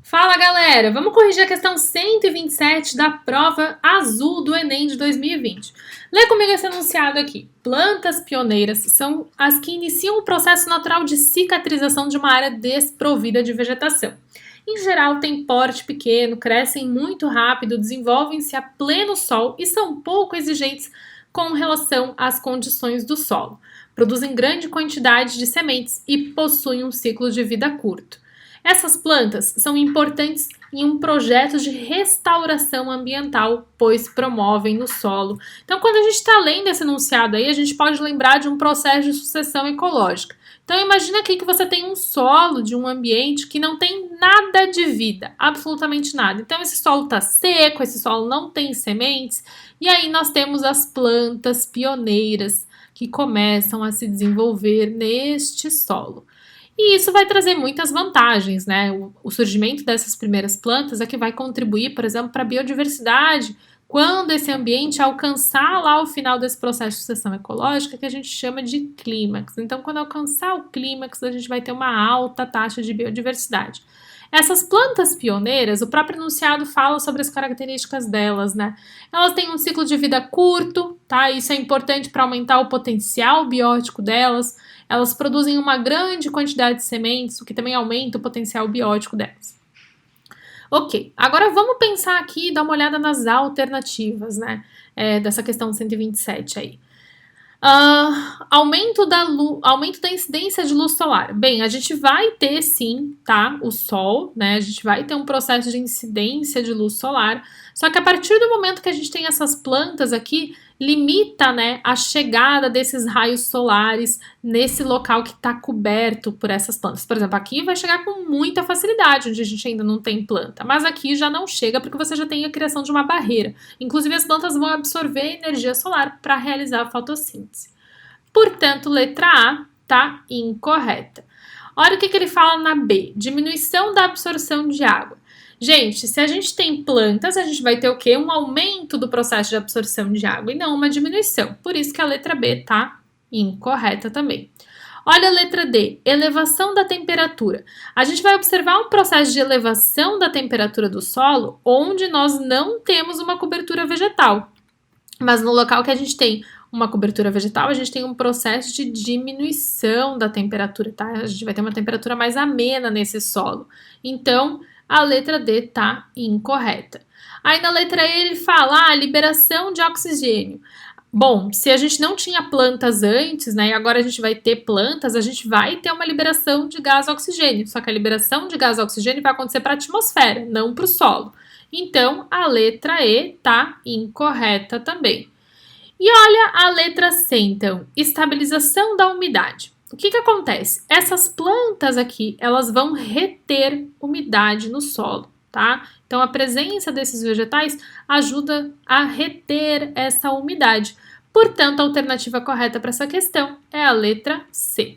Fala galera, vamos corrigir a questão 127 da prova azul do Enem de 2020. Lê comigo esse enunciado aqui. Plantas pioneiras são as que iniciam o processo natural de cicatrização de uma área desprovida de vegetação. Em geral, têm porte pequeno, crescem muito rápido, desenvolvem-se a pleno sol e são pouco exigentes com relação às condições do solo. Produzem grande quantidade de sementes e possuem um ciclo de vida curto. Essas plantas são importantes em um projeto de restauração ambiental, pois promovem no solo. Então, quando a gente está lendo esse enunciado aí, a gente pode lembrar de um processo de sucessão ecológica. Então, imagina aqui que você tem um solo de um ambiente que não tem nada de vida, absolutamente nada. Então, esse solo está seco, esse solo não tem sementes, e aí nós temos as plantas pioneiras que começam a se desenvolver neste solo. E isso vai trazer muitas vantagens, né? O surgimento dessas primeiras plantas é que vai contribuir, por exemplo, para a biodiversidade, quando esse ambiente alcançar lá o final desse processo de sucessão ecológica, que a gente chama de clímax. Então, quando alcançar o clímax, a gente vai ter uma alta taxa de biodiversidade. Essas plantas pioneiras, o próprio enunciado fala sobre as características delas, né? Elas têm um ciclo de vida curto, tá? Isso é importante para aumentar o potencial biótico delas. Elas produzem uma grande quantidade de sementes, o que também aumenta o potencial biótico delas. Ok, agora vamos pensar aqui e dar uma olhada nas alternativas, né? Dessa questão 127 aí. Aumento da incidência de luz solar. Bem, a gente vai ter sim, tá? O sol, né? A gente vai ter um processo de incidência de luz solar. Só que a partir do momento que a gente tem essas plantas aqui, limita, né, a chegada desses raios solares nesse local que está coberto por essas plantas. Por exemplo, aqui vai chegar com muita facilidade, onde a gente ainda não tem planta. Mas aqui já não chega porque você já tem a criação de uma barreira. Inclusive, as plantas vão absorver energia solar para realizar a fotossíntese. Portanto, letra A está incorreta. Olha o que ele fala na B: diminuição da absorção de água. Gente, se a gente tem plantas, a gente vai ter o quê? Um aumento do processo de absorção de água e não uma diminuição. Por isso que a letra B está incorreta também. Olha a letra D, elevação da temperatura. A gente vai observar um processo de elevação da temperatura do solo onde nós não temos uma cobertura vegetal. Mas no local que a gente tem uma cobertura vegetal, a gente tem um processo de diminuição da temperatura, tá? A gente vai ter uma temperatura mais amena nesse solo. Então, a letra D tá incorreta. Aí na letra E ele fala liberação de oxigênio. Bom, se a gente não tinha plantas antes, né, e agora a gente vai ter plantas, a gente vai ter uma liberação de gás oxigênio. Só que a liberação de gás oxigênio vai acontecer para a atmosfera, não para o solo. Então, a letra E tá incorreta também. E olha a letra C, então, estabilização da umidade. O que acontece? Essas plantas aqui, elas vão reter umidade no solo, tá? Então, a presença desses vegetais ajuda a reter essa umidade. Portanto, a alternativa correta para essa questão é a letra C.